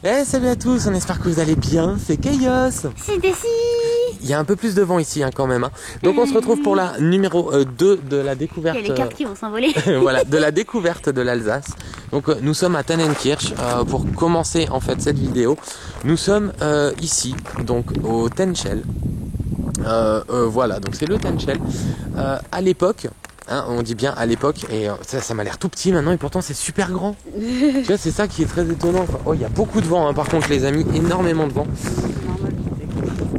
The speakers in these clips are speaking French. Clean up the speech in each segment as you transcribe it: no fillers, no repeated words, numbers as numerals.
Eh, salut à tous, on espère que vous allez bien, c'est Chaos. C'est Desi. Il y a un peu plus de vent ici quand même. Donc on se retrouve pour la numéro 2 de la découverte. Il y a les cartes qui vont s'envoler. Voilà, de la découverte de l'Alsace. Donc nous sommes à Tannenkirch. Pour commencer en fait cette vidéo, nous sommes ici, donc au Tenchel. Voilà, donc c'est le Tenchel. À l'époque, hein, on dit bien à l'époque, et ça m'a l'air tout petit maintenant, et pourtant c'est super grand. Tu vois, c'est ça qui est très étonnant. Enfin, oh, il y a beaucoup de vent, hein, par contre les amis, énormément de vent.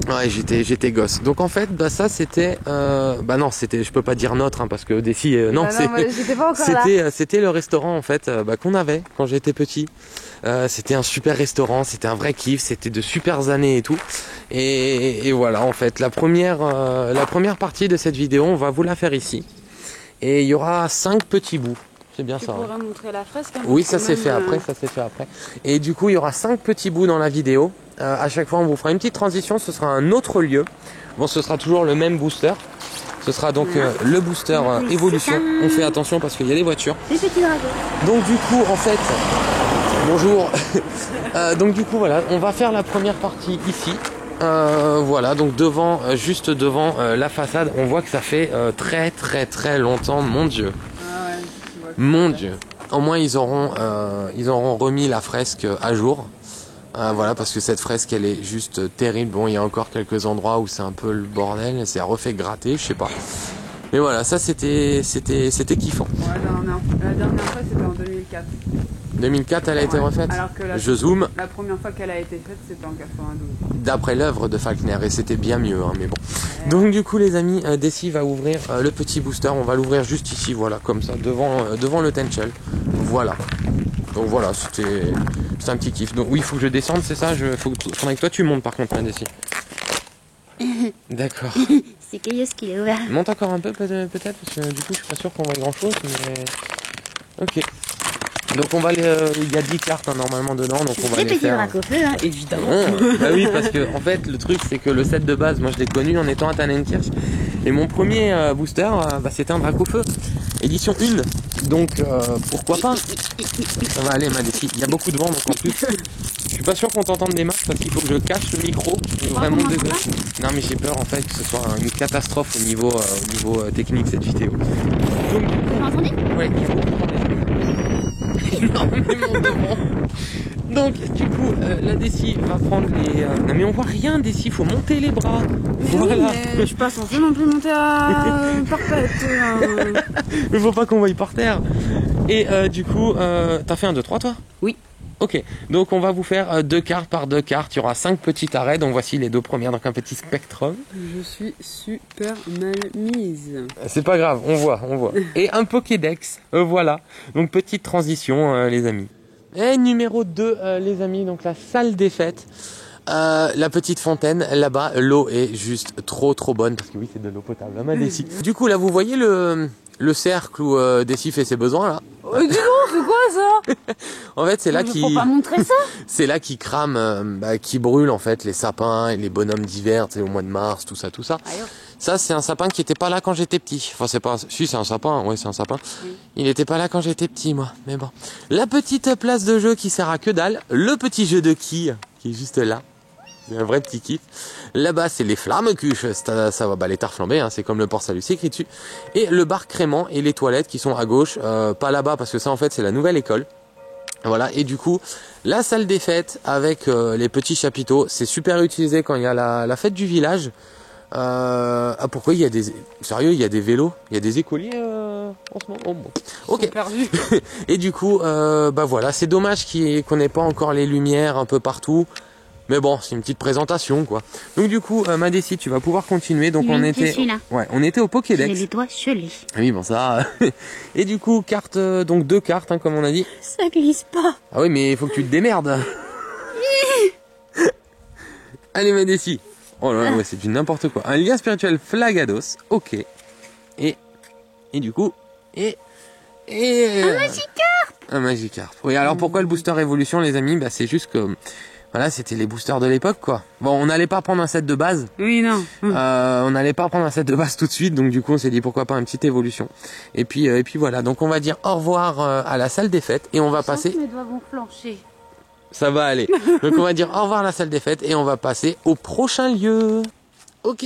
Ouais, j'étais gosse. Donc en fait, bah ça c'était, bah non, c'était, je peux pas dire notre, hein, parce que Desi, non, c'était le restaurant en fait, qu'on avait quand j'étais petit. C'était un super restaurant, c'était un vrai kiff, c'était de super années et tout. Et voilà, en fait, la première partie de cette vidéo, on va vous la faire ici. Et il y aura 5 petits bouts. C'est bien ça. Tu pourras montrer la fresque. Hein, oui, ça s'est fait après, Et du coup, il y aura 5 petits bouts dans la vidéo. À chaque fois, on vous fera une petite transition. Ce sera un autre lieu. Bon, ce sera toujours le même booster. Ce sera donc le booster Evolution. On fait attention parce qu'il y a des voitures. Les petits dragons. Donc du coup, en fait, bonjour. Donc du coup, voilà, on va faire la première partie ici. Voilà, donc devant, juste devant la façade, on voit que ça fait très longtemps, mon Dieu. Mon Dieu. Au moins ils auront remis la fresque à jour. Voilà, parce que cette fresque elle est juste terrible. Bon, il y a encore quelques endroits où c'est un peu le bordel, c'est refait gratter, je sais pas. Mais voilà, ça c'était kiffant. Ouais, la dernière fois c'était en 2004. 2004 elle a été refaite. Alors que je zoome. La première fois qu'elle a été faite c'était en 92. D'après l'œuvre de Falkner, et c'était bien mieux, hein, mais bon. Donc du coup les amis, Desi va ouvrir le petit booster, on va l'ouvrir juste ici, voilà, comme ça, devant le Tenchel. Voilà. Donc voilà, c'était un petit kiff. Donc oui, il faut que je descende, c'est ça. Faudrait que toi tu montes par contre, hein, Desi. D'accord. C'est Chaos qui l'a ouvert. Monte encore un peu peut-être, parce que du coup je suis pas sûr qu'on voit grand chose, mais... Ok. Donc on va il y a 10 cartes hein, normalement dedans, donc on va les faire. Des petits dracs au feu, hein. Évidemment. Bah oui, parce que en fait le truc c'est que le set de base, moi je l'ai connu en étant à Tannenkirch. Et mon premier booster, c'était un drac au feu. Édition 1. Donc pourquoi pas. Ça va aller ma Desi. Il y a beaucoup de vent donc en plus. Je suis pas sûr qu'on t'entende des masses parce qu'il faut que je cache le micro. Vraiment désolé. Non mais j'ai peur en fait que ce soit une catastrophe au niveau technique cette vidéo. Donc, vous m'entendez? ouais, il faut comprendre énormément de vent. Donc du coup la Desi va prendre les... Non mais on voit rien Desi, faut monter les bras. Mais oui, mais je suis pas censée non plus monter à parfaite. Il faut pas qu'on voie par terre. Et du coup, t'as fait un 2-3 toi? Oui. Ok, donc on va vous faire 2 cartes par 2 cartes. Il y aura 5 petits arrêts, donc voici les 2 premières, donc un petit spectrum. Je suis super mal mise. C'est pas grave, on voit. Et un Pokédex, voilà. Donc petite transition les amis. Et numéro 2 les amis, donc la salle des fêtes. La petite fontaine là-bas, l'eau est juste trop bonne parce que oui c'est de l'eau potable à ma Desi. Du coup là vous voyez le cercle où Desi fait ses besoins là. Dis donc, c'est quoi ça? En fait c'est là Faut pas montrer ça. c'est là qui crame, qui brûle en fait les sapins et les bonhommes d'hiver, tu sais, au mois de mars, tout ça. Aïe. Ça c'est un sapin qui était pas là quand j'étais petit. Enfin c'est pas, si c'est un sapin, ouais c'est un sapin. Oui. Il était pas là quand j'étais petit moi, mais bon. La petite place de jeu qui sert à que dalle, le petit jeu de quilles qui est juste là. C'est un vrai petit kiff. Là-bas, c'est les flammes cuches. Ça va, les tares flambées, hein, c'est comme le port salut, c'est écrit dessus. Et le bar crément et les toilettes qui sont à gauche. Pas là-bas, parce que ça, en fait, c'est la nouvelle école. Voilà. Et du coup, la salle des fêtes avec les petits chapiteaux, c'est super utilisé quand il y a la fête du village. Pourquoi il y a des... Sérieux, il y a des vélos? Il y a des écoliers en ce moment? Oh, bon. Ok. Perdu. Et du coup, voilà, c'est dommage qu'on n'ait pas encore les lumières un peu partout. Mais bon, c'est une petite présentation quoi. Donc du coup, ma Desi, tu vas pouvoir continuer. Donc on était, on était au Pokédex. J'ai les doigts gelés. Oui, bon ça. Et du coup, carte, donc 2 cartes, hein, comme on a dit. Ça glisse pas. Ah oui, mais il faut que tu te démerdes. Allez, ma Desi. Oh là là, ouais, c'est du n'importe quoi. Un lien spirituel Flagados. Ok. Et du coup, un Magikarp. Un Magikarp. Oui, alors pourquoi le booster évolution, les amis? Bah c'est juste que voilà, c'était les boosters de l'époque, quoi. Bon, on n'allait pas prendre un set de base. Oui, non. On n'allait pas prendre un set de base tout de suite, donc du coup, on s'est dit pourquoi pas une petite évolution. Et puis voilà. Donc, on va dire au revoir à la salle des fêtes et on va passer. Mes doigts vont flancher. Ça va aller. Donc, on va dire au revoir à la salle des fêtes et on va passer au prochain lieu. Ok,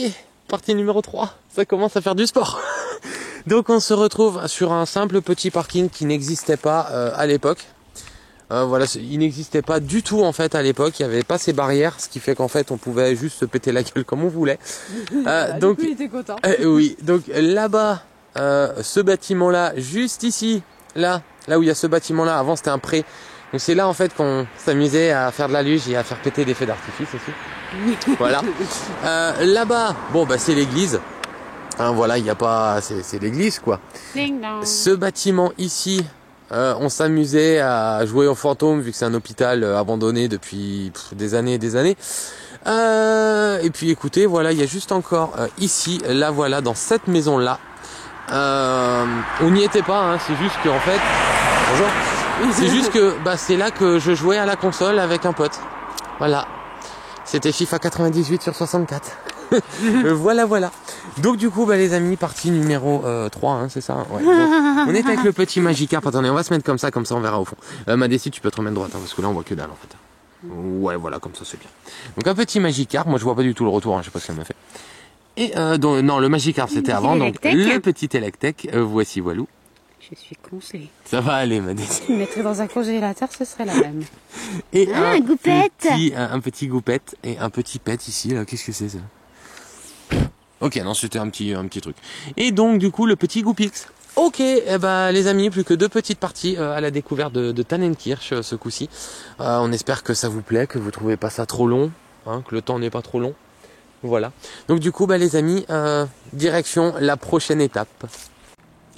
partie numéro 3. Ça commence à faire du sport. Donc, on se retrouve sur un simple petit parking qui n'existait pas à l'époque. Voilà, il n'existait pas du tout en fait à l'époque, il n'y avait pas ces barrières, ce qui fait qu'en fait on pouvait juste se péter la gueule comme on voulait. Donc du coup, il était content. Oui, donc là-bas, ce bâtiment-là, juste ici, là où il y a ce bâtiment-là, avant c'était un pré. Donc c'est là en fait qu'on s'amusait à faire de la luge et à faire péter des feux d'artifice aussi. Voilà. Là-bas, bon bah c'est l'église. Hein, voilà, il n'y a pas, c'est l'église quoi. Ce bâtiment ici. On s'amusait à jouer aux fantômes vu que c'est un hôpital abandonné depuis des années et des années. Et puis écoutez, voilà, il y a juste encore ici, là voilà, dans cette maison-là. On n'y était pas, hein, c'est juste que en fait, bonjour. C'est juste que c'est là que je jouais à la console avec un pote. Voilà. C'était FIFA 98 sur 64. Voilà. Donc du coup les amis, partie numéro 3 hein, c'est ça ouais. Bon, on est avec le petit Magikarp. Attendez, on va se mettre comme ça on verra au fond. Ma Desi, tu peux te remettre droite hein, parce que là on voit que dalle en fait. Ouais voilà, comme ça c'est bien. Donc un petit Magikarp, moi je vois pas du tout le retour, hein, je sais pas ce qu'elle m'a fait. Et non, le Magikarp c'était avant, donc le petit Electek, voici voilou. Je suis congelée. Ça va aller ma Desi. Tu me mettrais dans un congélateur, ce serait la même. Et un goupette. Un petit goupette et un petit pet ici là, qu'est-ce que c'est ça? Ok, non, c'était un petit truc. Et donc, du coup, le petit Goupix. Ok, les amis, plus que 2 petites parties à la découverte de Tannenkirch ce coup-ci. On espère que ça vous plaît, que vous trouvez pas ça trop long, hein, que le temps n'est pas trop long. Voilà. Donc, du coup, les amis, direction la prochaine étape.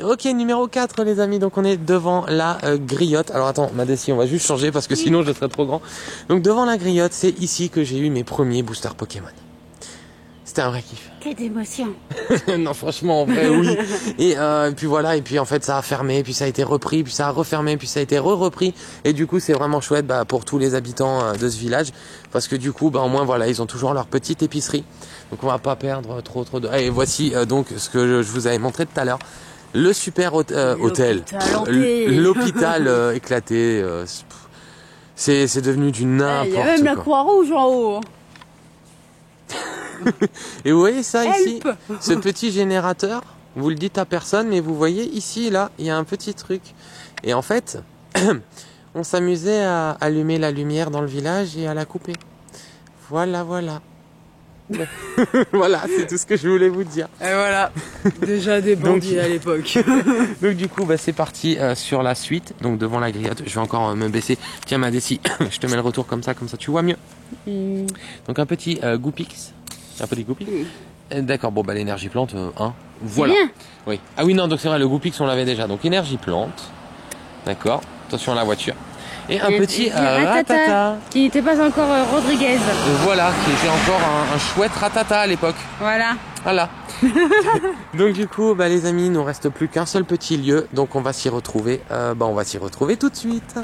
Ok, numéro 4, les amis. Donc, on est devant la griotte. Alors, attends, ma Desi, on va juste changer parce que sinon, je serais trop grand. Donc, devant la griotte, c'est ici que j'ai eu mes premiers boosters Pokémon. C'était un vrai kiff. Quelle d'émotion. Non, franchement, en vrai, oui. Et puis voilà, et puis en fait, ça a fermé, puis ça a été repris, puis ça a refermé, puis ça a été repris. Et du coup, c'est vraiment chouette pour tous les habitants de ce village. Parce que du coup, au moins, voilà, ils ont toujours leur petite épicerie. Donc, on va pas perdre trop de... Et voici donc ce que je vous avais montré tout à l'heure. Le super hôtel. L'hôpital éclaté. C'est devenu du n'importe quoi. Il y a même la Croix-Rouge en haut. Et vous voyez ça ici, ce petit générateur, vous le dites à personne, mais vous voyez ici, là, il y a un petit truc. Et en fait, on s'amusait à allumer la lumière dans le village et à la couper. Voilà, voilà. Voilà, c'est tout ce que je voulais vous dire. Et voilà, déjà des bandits à l'époque. Donc du coup, bah, c'est parti sur la suite. Donc devant la grillade, je vais encore me baisser. Tiens, ma Desi, je te mets le retour comme ça tu vois mieux. Donc un petit Goopix. Un petit Goopix. D'accord, bon bah l'énergie plante, hein. Voilà. Bien. Oui. Ah oui, non, donc c'est vrai, le Goopix on l'avait déjà. Donc énergie plante. D'accord. Attention à la voiture. Et un petit Ratata. Qui n'était pas encore Rodriguez. Voilà, qui était encore un chouette Ratata à l'époque. Voilà. Voilà. Donc du coup, bah, les amis, il nous reste plus qu'un seul petit lieu. Donc on va s'y retrouver. On va s'y retrouver tout de suite.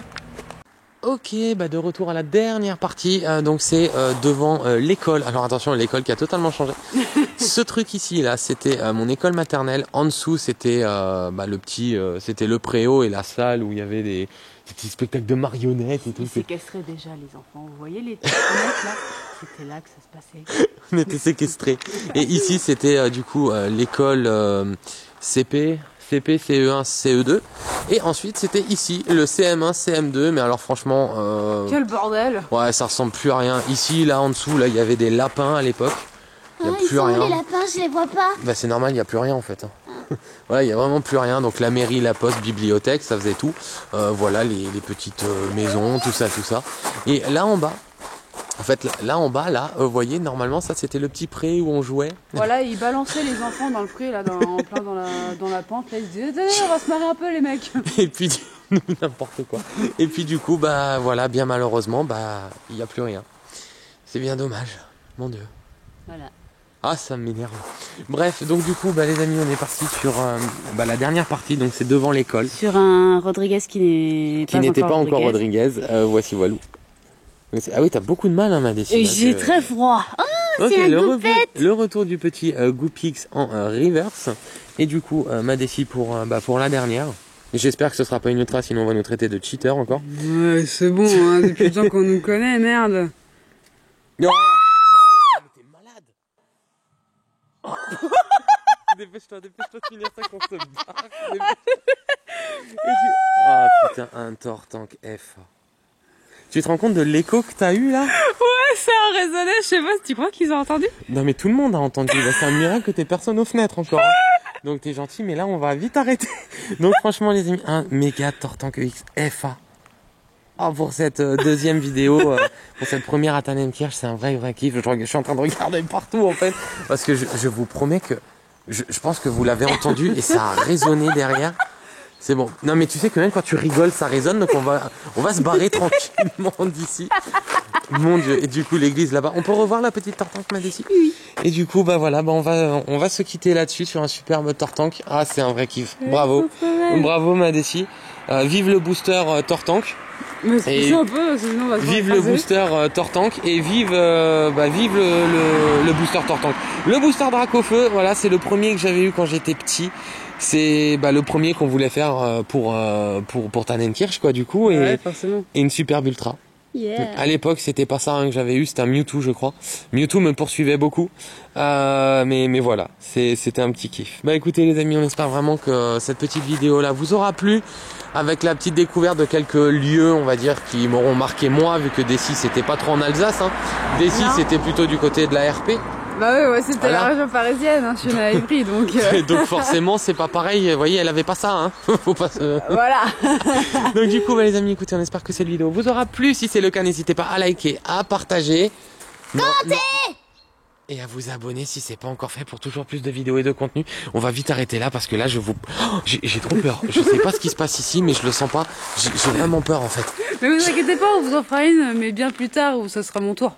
Ok, bah de retour à la dernière partie. Donc c'est devant l'école. Alors attention, l'école qui a totalement changé. Ce truc ici, là, c'était mon école maternelle. En dessous, c'était le petit, c'était le préau et la salle où il y avait des petits spectacles de marionnettes et tout. Ils séquestraient déjà les enfants. Vous voyez les fenêtres là? C'était là que ça se passait. On était séquestrés. Et ici, c'était du coup l'école CP, CE1, CE2. Et ensuite, c'était ici le CM1, CM2. Mais alors franchement... Quel bordel! Ouais, ça ressemble plus à rien. Ici, là, en dessous, là, il y avait des lapins à l'époque. Il n'y a plus rien. Les lapins, je les vois pas. Bah c'est normal, il n'y a plus rien en fait. Voilà, il n'y a vraiment plus rien. Donc la mairie, la poste, bibliothèque, ça faisait tout. Voilà, les petites maisons, tout ça. Et là en bas, en fait, là en bas, là, vous voyez, normalement, ça c'était le petit pré où on jouait. Voilà, ils balançaient les enfants dans le pré, là, en plein dans la pente. Là, ils se disaient, tenez, on va se marrer un peu, les mecs. Et puis, n'importe quoi. Et puis du coup, bah voilà, bien malheureusement, bah il n'y a plus rien. C'est bien dommage, mon Dieu. Voilà. Ah, ça m'énerve. Bref, donc du coup, bah, les amis, on est parti sur la dernière partie, donc c'est devant l'école. Sur un Rodriguez qui n'était pas encore Rodriguez. Voici Walou. Ah oui, t'as beaucoup de mal, hein, ma décision. Et j'ai très froid. Oh, Ok, c'est un goupette. le retour du petit Goopix en reverse. Et du coup, ma décision pour la dernière. J'espère que ce sera pas une ultra, sinon on va nous traiter de cheater encore. Ouais, c'est bon, hein, depuis le temps qu'on nous connaît, merde. Non. T'es malade. Dépêche-toi de finir ça qu'on se barre. Oh putain, un Tortank F. Tu te rends compte de l'écho que t'as eu là? Ouais, ça a résonné, je sais pas si tu crois qu'ils ont entendu. Non mais tout le monde a entendu, bah, c'est un miracle que t'aies personne aux fenêtres encore. Donc t'es gentil, mais là on va vite arrêter. Donc franchement les amis, un méga Tortank X FA. Oh, pour cette deuxième vidéo, pour cette première à Tannenkirch, c'est un vrai kiff. Je suis en train de regarder partout en fait, parce que je vous promets que je pense que vous l'avez entendu et ça a résonné derrière. C'est bon. Non mais tu sais que même quand tu rigoles, ça résonne, donc on va se barrer tranquillement d'ici. Mon Dieu. Et du coup l'église là-bas, on peut revoir la petite Tortank, ma Desi? Oui. Et du coup bah voilà, on va se quitter là-dessus sur un superbe Tortank. Ah c'est un vrai kiff. Bravo, bravo ma Desi. Vive le booster Tortank. Mais c'est un peu, sinon on va se vive le booster Tortank et vive le booster Tortank. Le booster Dracofeu, voilà, c'est le premier que j'avais eu quand j'étais petit. C'est le premier qu'on voulait faire pour Tannenkirch quoi du coup et une superbe ultra. Yeah. À l'époque, c'était pas ça que j'avais eu, c'était un Mewtwo, je crois. Mewtwo me poursuivait beaucoup, mais voilà, c'était un petit kiff. Bah écoutez les amis, on espère vraiment que cette petite vidéo là vous aura plu, avec la petite découverte de quelques lieux, on va dire, qui m'auront marqué moi, vu que Desi c'était pas trop en Alsace, hein. Desi c'était plutôt du côté de la RP. Bah ouais, c'était la région parisienne, hein, je suis à Ivry, donc... Donc forcément, c'est pas pareil, vous voyez, elle avait pas ça, hein. Faut pas se... Voilà. Donc du coup, les amis, écoutez, on espère que cette vidéo vous aura plu. Si c'est le cas, n'hésitez pas à liker, à partager. Commentez et à vous abonner si c'est pas encore fait pour toujours plus de vidéos et de contenu. On va vite arrêter là parce que là, j'ai trop peur. Je sais pas ce qui se passe ici, mais je le sens pas. J'ai vraiment peur en fait. Mais vous inquiétez pas, on vous en fera une, mais bien plus tard, où ce sera mon tour.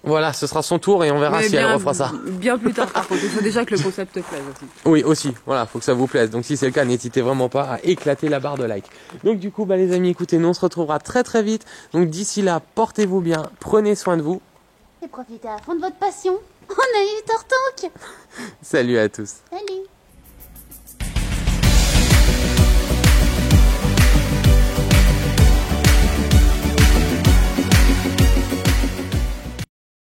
Voilà, ce sera son tour et on verra si elle refera ça. Bien plus tard, par contre. Il faut déjà que le concept te plaise aussi. Oui, aussi. Voilà, faut que ça vous plaise. Donc si c'est le cas, n'hésitez vraiment pas à éclater la barre de like. Donc du coup, les amis, écoutez, nous on se retrouvera très très vite. Donc d'ici là, portez-vous bien, prenez soin de vous. Et profitez à fond de votre passion. On a eu Tortank. Salut à tous. Salut.